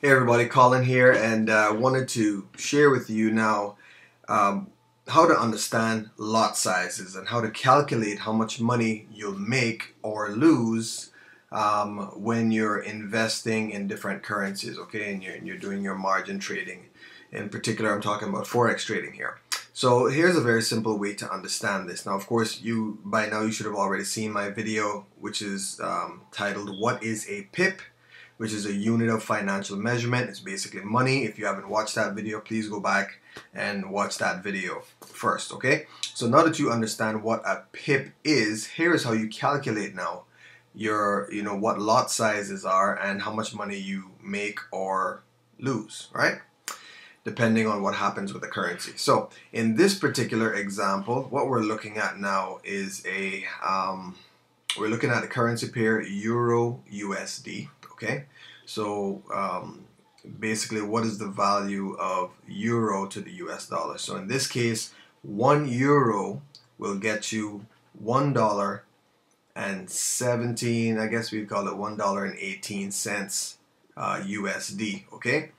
Hey everybody, Colin here, and wanted to share with you now how to understand lot sizes and how to calculate how much money you'll make or lose when you're investing in different currencies, okay, and you're doing your margin trading. In particular, I'm talking about Forex trading here. So here's a very simple way to understand this. Now, of course, by now you should have already seen my video, which is titled "What is a pip?", which is a unit of financial measurement. It's basically money. If you haven't watched that video, please go back and watch that video first, okay? So now that you understand what a pip is, here is how you calculate now what lot sizes are and how much money you make or lose, right? Depending on what happens with the currency. So in this particular example, what we're looking at now is we're looking at the currency pair Euro USD. Okay, so basically, what is the value of euro to the US dollar? So in this case, 1 euro will get you $1.17. I guess we'd call it $1.18 USD. Okay,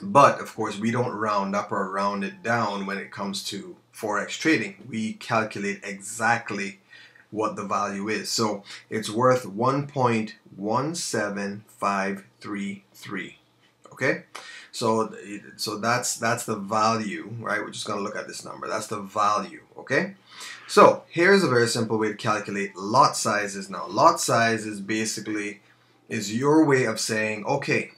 but of course, we don't round up or round it down when it comes to Forex trading. We calculate exactly what the value is. So it's worth 1.17533. Okay, so that's the value, right? We're just going to look at this number. That's the value. Okay, so here's a very simple way to calculate lot sizes. Now, lot size is basically your way of saying, okay,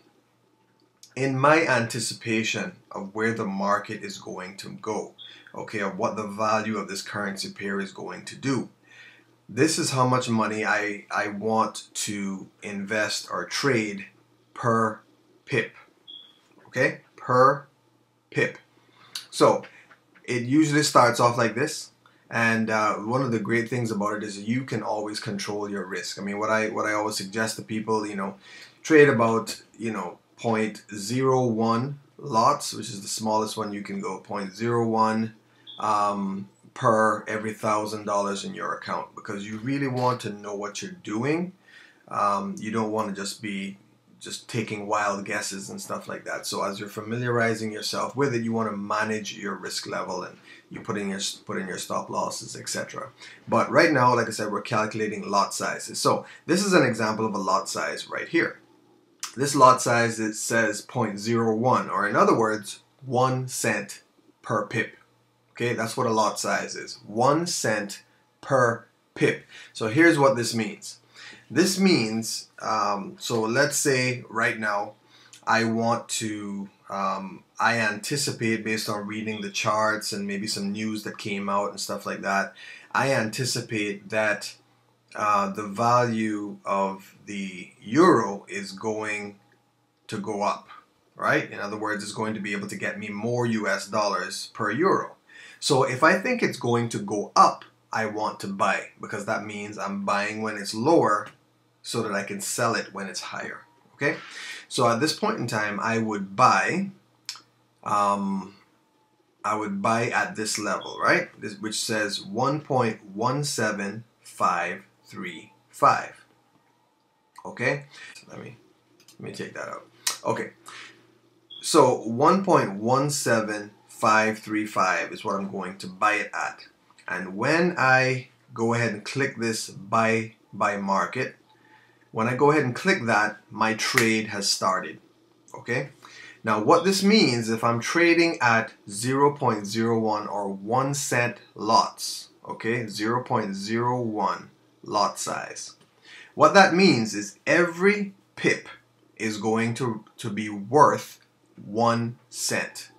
in my anticipation of where the market is going to go, okay, of what the value of this currency pair is going to do, this is how much money I want to invest or trade per pip. Okay, per pip. So it usually starts off like this, and one of the great things about it is you can always control your risk. I mean, what I always suggest to people, trade about 0.01 lots, which is the smallest one you can go, 0.01 per every $1,000 in your account, because you really want to know what you're doing. You don't want to just be taking wild guesses and stuff like that. So as you're familiarizing yourself with it, you want to manage your risk level, and you put in your stop losses, etc. But right now, like I said, we're calculating lot sizes. So this is an example of a lot size right here. This lot size, it says 0.01, or in other words, 1 cent per pip. Okay, that's what a lot size is. 1 cent per pip. So here's what this means. This means, so let's say right now I want to, I anticipate, based on reading the charts and maybe some news that came out and stuff like that, I anticipate that the value of the euro is going to go up, right? In other words, it's going to be able to get me more US dollars per euro. So if I think it's going to go up, I want to buy, because that means I'm buying when it's lower so that I can sell it when it's higher. Okay? So at this point in time, I would buy at this level, right? Which says 1.17535. Okay? So let me take that out. Okay. So 1.17535 is what I'm going to buy it at. And when I go ahead and click this buy by market, when I go ahead and click that, my trade has started. Okay? Now what this means, if I'm trading at 0.01 or 1 cent lots, okay, 0.01 lot size, what that means is every pip is going to be worth 1 cent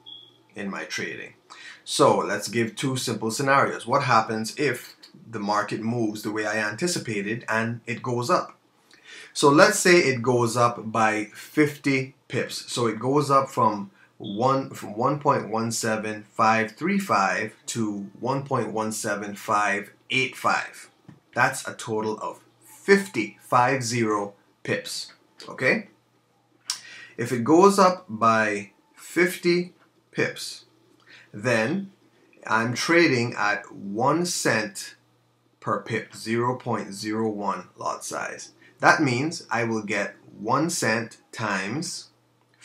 in my trading. So let's give two simple scenarios. What happens if the market moves the way I anticipated and it goes up? So let's say it goes up by 50 pips. So it goes up from 1.17535 to 1.17585. That's a total of 50 pips. Okay? If it goes up by 50 pips, then I'm trading at 1 cent per pip, 0.01 lot size. That means I will get 1 cent times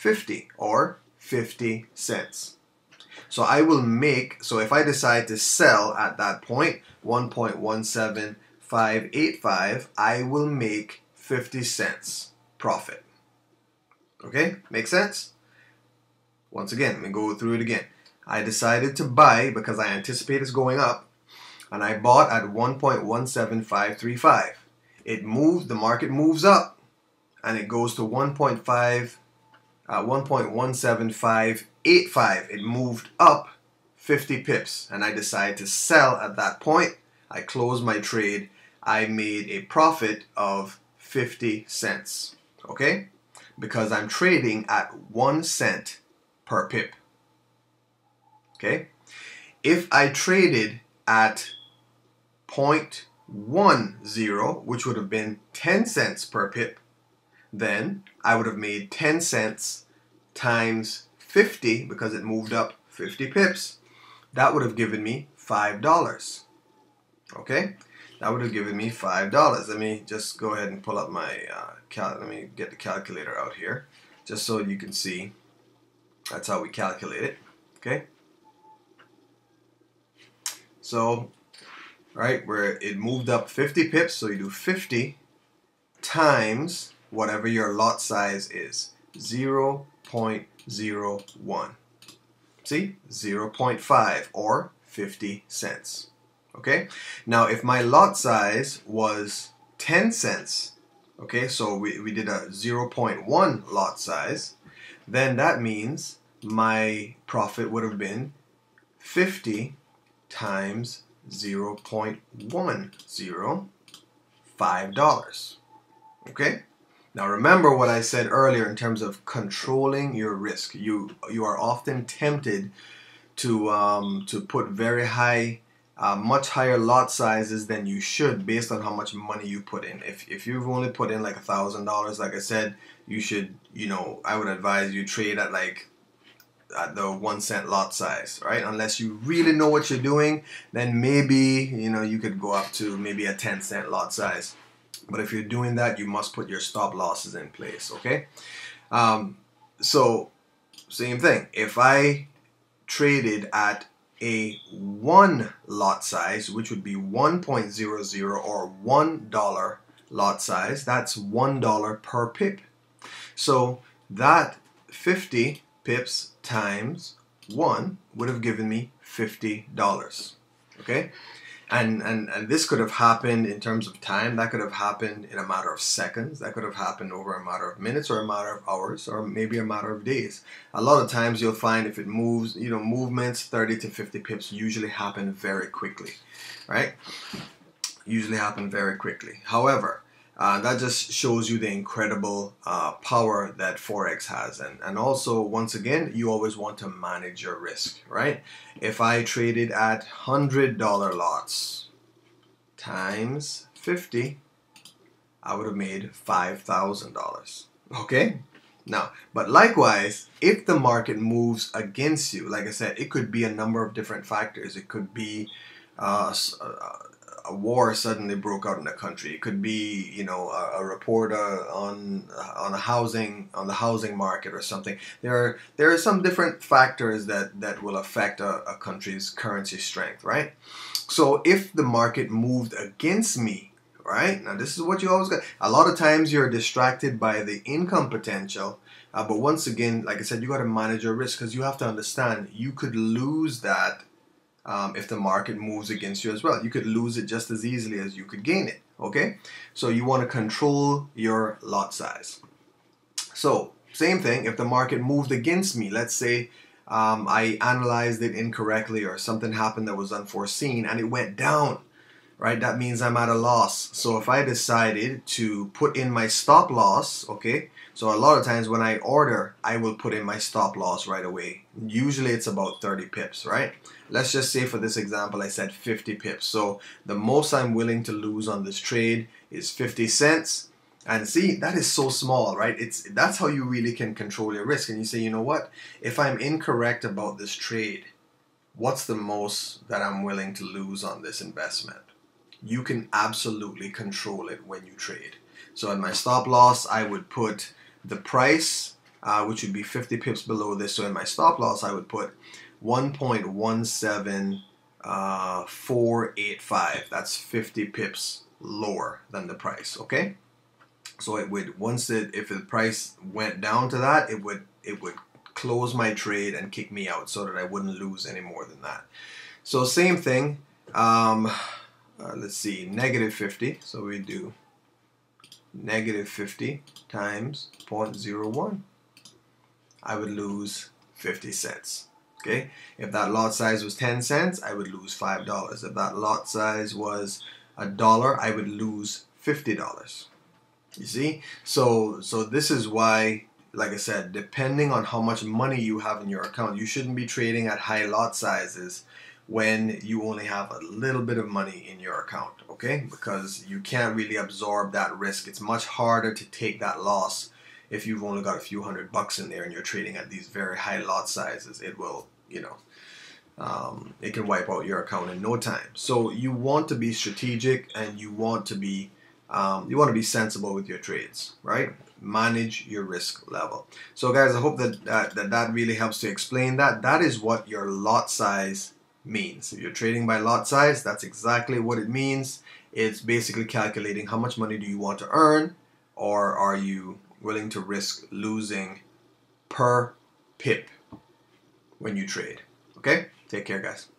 50 or 50 cents. So I will make, so if I decide to sell at that point, 1.17585, I will make 50 cents profit. Okay, make sense? Once again, let me go through it again. I decided to buy because I anticipate it's going up, and I bought at 1.17535. It moved, the market moves up, and it goes to 1.17585. It moved up 50 pips, and I decided to sell at that point. I closed my trade. I made a profit of 50 cents. Okay? Because I'm trading at 1 cent per pip. Okay? If I traded at 0.10, which would have been 10 cents per pip, then I would have made 10 cents times 50, because it moved up 50 pips. That would have given me $5. Okay? That would have given me $5. Let me just go ahead and pull up my let me get the calculator out here, just so you can see. That's how we calculate it. Okay? So, right, where it moved up 50 pips, so you do 50 times whatever your lot size is, 0.01. See? 0.5 or 50 cents. Okay? Now, if my lot size was 10 cents, okay, so we did a 0.1 lot size, then that means my profit would have been 50 times 0.10, $5. Okay? Now remember what I said earlier in terms of controlling your risk. You are often tempted to put very high, much higher lot sizes than you should based on how much money you put in. If you've only put in like $1,000, like I said, you should, I would advise you trade at like at the 1 cent lot size, right? Unless you really know what you're doing, then maybe, you could go up to maybe a 10 cent lot size. But if you're doing that, you must put your stop losses in place, okay? So, same thing. If I traded at a 1 lot size, which would be 1.00 or $1 lot size, that's $1 per pip. So that 50 pips times 1 would have given me $50. Okay? And this could have happened in terms of time. That could have happened in a matter of seconds. That could have happened over a matter of minutes or a matter of hours or maybe a matter of days. A lot of times you'll find if it moves, movements 30 to 50 pips usually happen very quickly, right? Usually happen very quickly. However, that just shows you the incredible power that Forex has. And also, once again, you always want to manage your risk, right? If I traded at $100 lots times 50, I would have made $5,000. Okay? Now, but likewise, if the market moves against you, like I said, it could be a number of different factors. It could be a war suddenly broke out in the country. It could be, a report on the housing market or something. There are some different factors that will affect a country's currency strength, right? So if the market moved against me, right? Now this is what you always got. A lot of times you're distracted by the income potential, but once again, like I said, you got to manage your risk, because you have to understand you could lose that. If the market moves against you as well, you could lose it just as easily as you could gain it. Okay, so you want to control your lot size. So same thing, if the market moved against me, let's say I analyzed it incorrectly or something happened that was unforeseen and it went down, right? That means I'm at a loss. So if I decided to put in my stop loss, okay, so a lot of times when I order, I will put in my stop loss right away. Usually it's about 30 pips, right? Let's just say for this example, I said 50 pips. So the most I'm willing to lose on this trade is 50 cents. And see, that is so small, right? That's how you really can control your risk. And you say, you know what? If I'm incorrect about this trade, what's the most that I'm willing to lose on this investment? You can absolutely control it when you trade. So at my stop loss, I would put the price which would be 50 pips below this. So in my stop loss, I would put 1.17485. That's 50 pips lower than the price. Okay, so it would, if the price went down to that, it would close my trade and kick me out so that I wouldn't lose any more than that. So same thing. Let's see, negative 50. So we do negative 50 times 0.01. I would lose 50 cents. Okay, if that lot size was 10 cents, I would lose $5. If that lot size was $1, I would lose $50. You see? So this is why, like I said, depending on how much money you have in your account, you shouldn't be trading at high lot sizes when you only have a little bit of money in your account, okay? Because you can't really absorb that risk. It's much harder to take that loss if you've only got a few $100 in there and you're trading at these very high lot sizes. It will, you know, it can wipe out your account in no time. So you want to be strategic, and you want to be sensible with your trades, right? Manage your risk level. So guys, I hope that really helps to explain that. That is what your lot size means. If you're trading by lot size, that's exactly what it means. It's basically calculating how much money do you want to earn, or are you willing to risk losing per pip when you trade. Okay? Take care, guys.